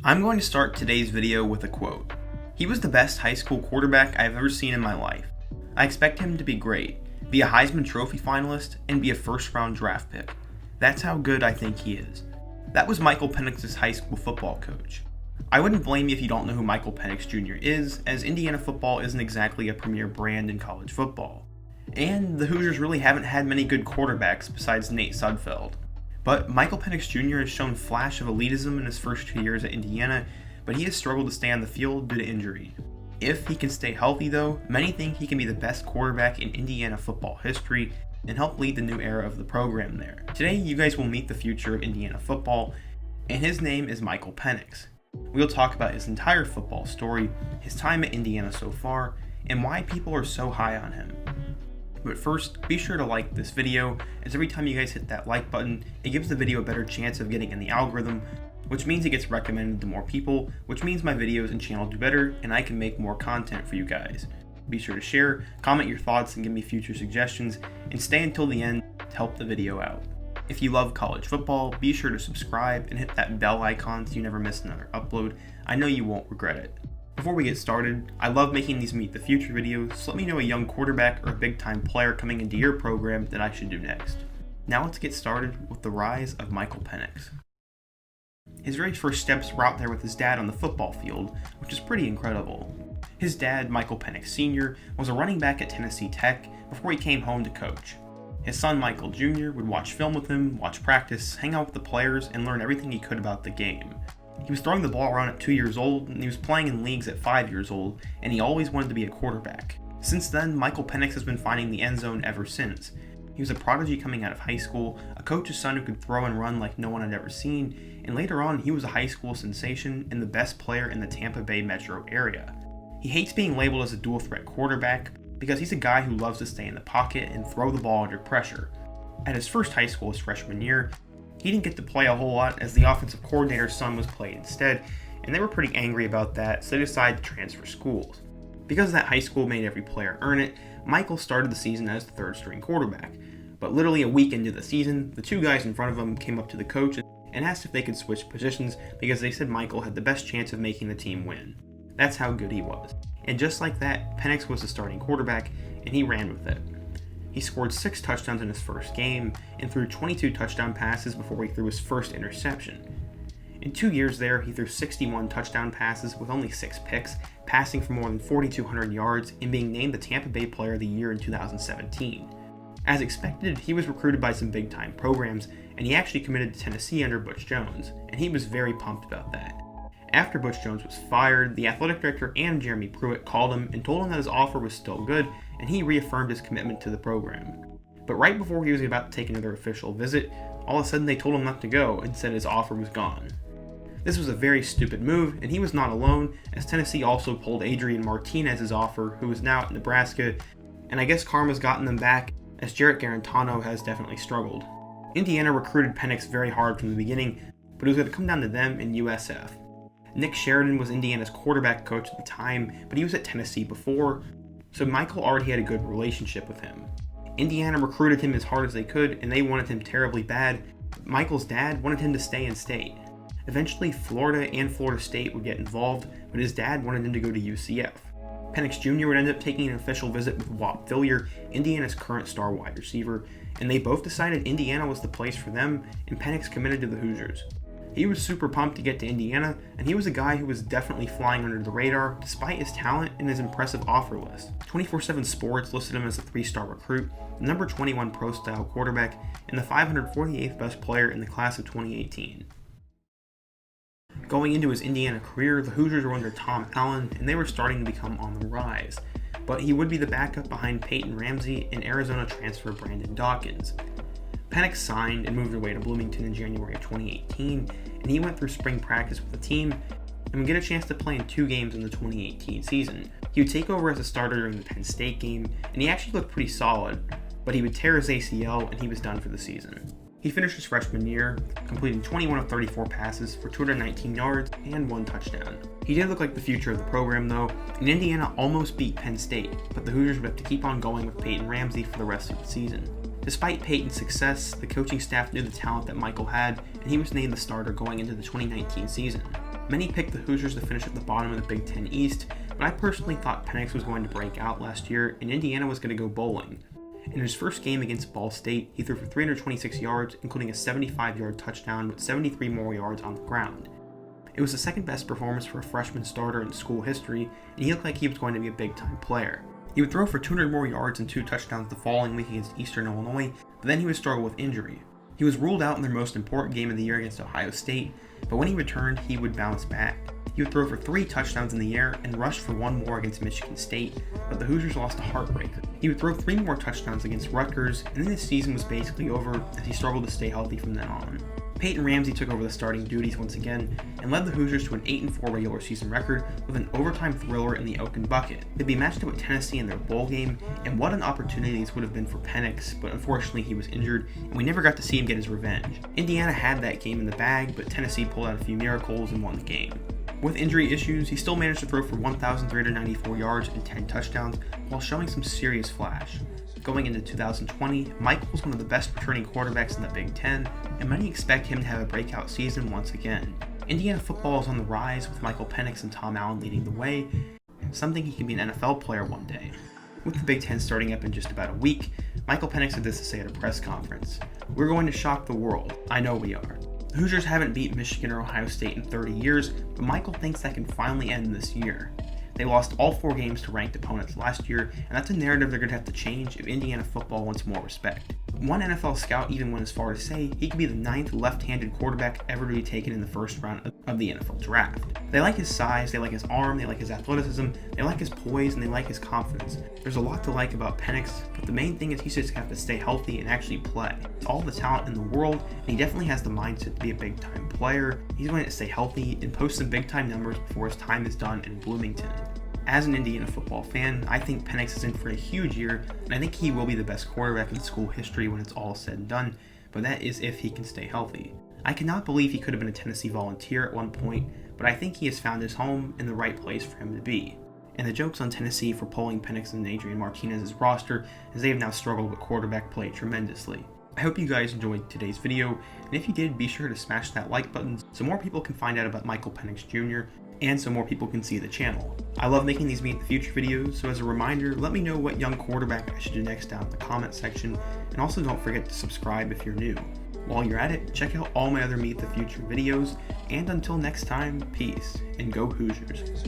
I'm going to start today's video with a quote. He was the best high school quarterback I've ever seen in my life. I expect him to be great, be a Heisman Trophy finalist, and be a first-round draft pick. That's how good I think he is. That was Michael Penix's high school football coach. I wouldn't blame you if you don't know who Michael Penix Jr. is, as Indiana football isn't exactly a premier brand in college football. And the Hoosiers really haven't had many good quarterbacks besides Nate Sudfeld. But Michael Penix Jr. has shown flash of elitism in his first 2 years at Indiana, but he has struggled to stay on the field due to injury. If he can stay healthy though, many think he can be the best quarterback in Indiana football history and help lead the new era of the program there. Today you guys will meet the future of Indiana football, and his name is Michael Penix. We'll talk about his entire football story, his time at Indiana so far, and why people are so high on him. But first, be sure to like this video, as every time you guys hit that like button, it gives the video a better chance of getting in the algorithm, which means it gets recommended to more people, which means my videos and channel do better, and I can make more content for you guys. Be sure to share, comment your thoughts, and give me future suggestions, and stay until the end to help the video out. If you love college football, be sure to subscribe and hit that bell icon so you never miss another upload. I know you won't regret it. Before we get started, I love making these Meet the Future videos, so let me know a young quarterback or a big-time player coming into your program that I should do next. Now let's get started with the rise of Michael Penix. His very first steps were out there with his dad on the football field, which is pretty incredible. His dad, Michael Penix Sr., was a running back at Tennessee Tech before he came home to coach. His son, Michael Jr., would watch film with him, watch practice, hang out with the players, and learn everything he could about the game. He was throwing the ball around at 2 years old, and he was playing in leagues at 5 years old, and he always wanted to be a quarterback. Since then, Michael Penix has been finding the end zone ever since. He was a prodigy coming out of high school, a coach's son who could throw and run like no one had ever seen, and later on he was a high school sensation and the best player in the Tampa Bay metro area. He hates being labeled as a dual threat quarterback because he's a guy who loves to stay in the pocket and throw the ball under pressure. At his first high school his freshman year, he didn't get to play a whole lot as the offensive coordinator's son was played instead, and they were pretty angry about that, so they decided to transfer schools. Because that high school made every player earn it, Michael started the season as the third string quarterback. But literally a week into the season, the two guys in front of him came up to the coach and asked if they could switch positions because they said Michael had the best chance of making the team win. That's how good he was. And just like that, Penix was the starting quarterback, and he ran with it. He scored 6 touchdowns in his first game and threw 22 touchdown passes before he threw his first interception. In 2 years there, he threw 61 touchdown passes with only 6 picks, passing for more than 4,200 yards and being named the Tampa Bay Player of the Year in 2017. As expected, he was recruited by some big-time programs, and he actually committed to Tennessee under Butch Jones, and he was very pumped about that. After Butch Jones was fired, the athletic director and Jeremy Pruitt called him and told him that his offer was still good, and he reaffirmed his commitment to the program. But right before he was about to take another official visit, all of a sudden they told him not to go and said his offer was gone. This was a very stupid move, and he was not alone, as Tennessee also pulled Adrian Martinez's offer, who is now at Nebraska, and I guess karma's gotten them back, as Jarrett Garantano has definitely struggled. Indiana recruited Penix very hard from the beginning, but it was going to come down to them and USF. Nick Sheridan was Indiana's quarterback coach at the time, but he was at Tennessee before, so Michael already had a good relationship with him. Indiana recruited him as hard as they could, and they wanted him terribly bad. Michael's dad wanted him to stay in state. Eventually, Florida and Florida State would get involved, but his dad wanted him to go to UCF. Penix Jr. would end up taking an official visit with Whop Phillier, Indiana's current star wide receiver, and they both decided Indiana was the place for them, and Penix committed to the Hoosiers. He was super pumped to get to Indiana, and he was a guy who was definitely flying under the radar despite his talent and his impressive offer list. 24/7 Sports listed him as a 3-star recruit, the number 21 pro-style quarterback, and the 548th best player in the class of 2018. Going into his Indiana career, the Hoosiers were under Tom Allen, and they were starting to become on the rise. But he would be the backup behind Peyton Ramsey and Arizona transfer Brandon Dawkins. Penix signed and moved away to Bloomington in January of 2018, and he went through spring practice with the team and would get a chance to play in 2 games in the 2018 season. He would take over as a starter during the Penn State game, and he actually looked pretty solid, but he would tear his ACL and he was done for the season. He finished his freshman year, completing 21 of 34 passes for 219 yards and 1 touchdown. He did look like the future of the program though, and Indiana almost beat Penn State, but the Hoosiers would have to keep on going with Peyton Ramsey for the rest of the season. Despite Peyton's success, the coaching staff knew the talent that Michael had, and he was named the starter going into the 2019 season. Many picked the Hoosiers to finish at the bottom of the Big Ten East, but I personally thought Penix was going to break out last year and Indiana was going to go bowling. In his first game against Ball State, he threw for 326 yards, including a 75-yard touchdown with 73 more yards on the ground. It was the second best performance for a freshman starter in school history, and he looked like he was going to be a big-time player. He would throw for 200 more yards and 2 touchdowns the following week against Eastern Illinois, but then he would struggle with injury. He was ruled out in their most important game of the year against Ohio State, but when he returned, he would bounce back. He would throw for 3 touchdowns in the air and rush for 1 more against Michigan State, but the Hoosiers lost a heartbreaker. He would throw 3 more touchdowns against Rutgers, and then his season was basically over as he struggled to stay healthy from then on. Peyton Ramsey took over the starting duties once again and led the Hoosiers to an 8-4 regular season record with an overtime thriller in the Oaken Bucket. They'd be matched up with Tennessee in their bowl game, and what an opportunity this would have been for Penix, but unfortunately he was injured, and we never got to see him get his revenge. Indiana had that game in the bag, but Tennessee pulled out a few miracles and won the game. With injury issues, he still managed to throw for 1,394 yards and 10 touchdowns while showing some serious flash. Going into 2020, Michael was one of the best returning quarterbacks in the Big Ten, and many expect him to have a breakout season once again. Indiana football is on the rise with Michael Penix and Tom Allen leading the way. Some think he can be an NFL player one day. With the Big Ten starting up in just about a week, Michael Penix had this to say at a press conference: "We're going to shock the world. I know we are. The Hoosiers haven't beat Michigan or Ohio State in 30 years, but Michael thinks that can finally end this year. They lost all 4 games to ranked opponents last year, and that's a narrative they're going to have to change if Indiana football wants more respect." One NFL scout even went as far to say he could be the 9th left-handed quarterback ever to be taken in the first round of the NFL draft. They like his size, they like his arm, they like his athleticism, they like his poise, and they like his confidence. There's a lot to like about Penix, but the main thing is he's just have to stay healthy and actually play. He's all the talent in the world, and he definitely has the mindset to be a big-time player. He's going to stay healthy and post some big-time numbers before his time is done in Bloomington. As an Indiana football fan, I think Penix is in for a huge year, and I think he will be the best quarterback in school history when it's all said and done, but that is if he can stay healthy. I cannot believe he could have been a Tennessee Volunteer at one point, but I think he has found his home in the right place for him to be. And the joke's on Tennessee for pulling Penix and Adrian Martinez's roster, as they have now struggled with quarterback play tremendously. I hope you guys enjoyed today's video, and if you did, be sure to smash that like button so more people can find out about Michael Penix Jr., and so more people can see the channel. I love making these Meet the Future videos, so as a reminder, let me know what young quarterback I should do next down in the comment section, and also don't forget to subscribe if you're new. While you're at it, check out all my other Meet the Future videos, and until next time, peace, and go Hoosiers.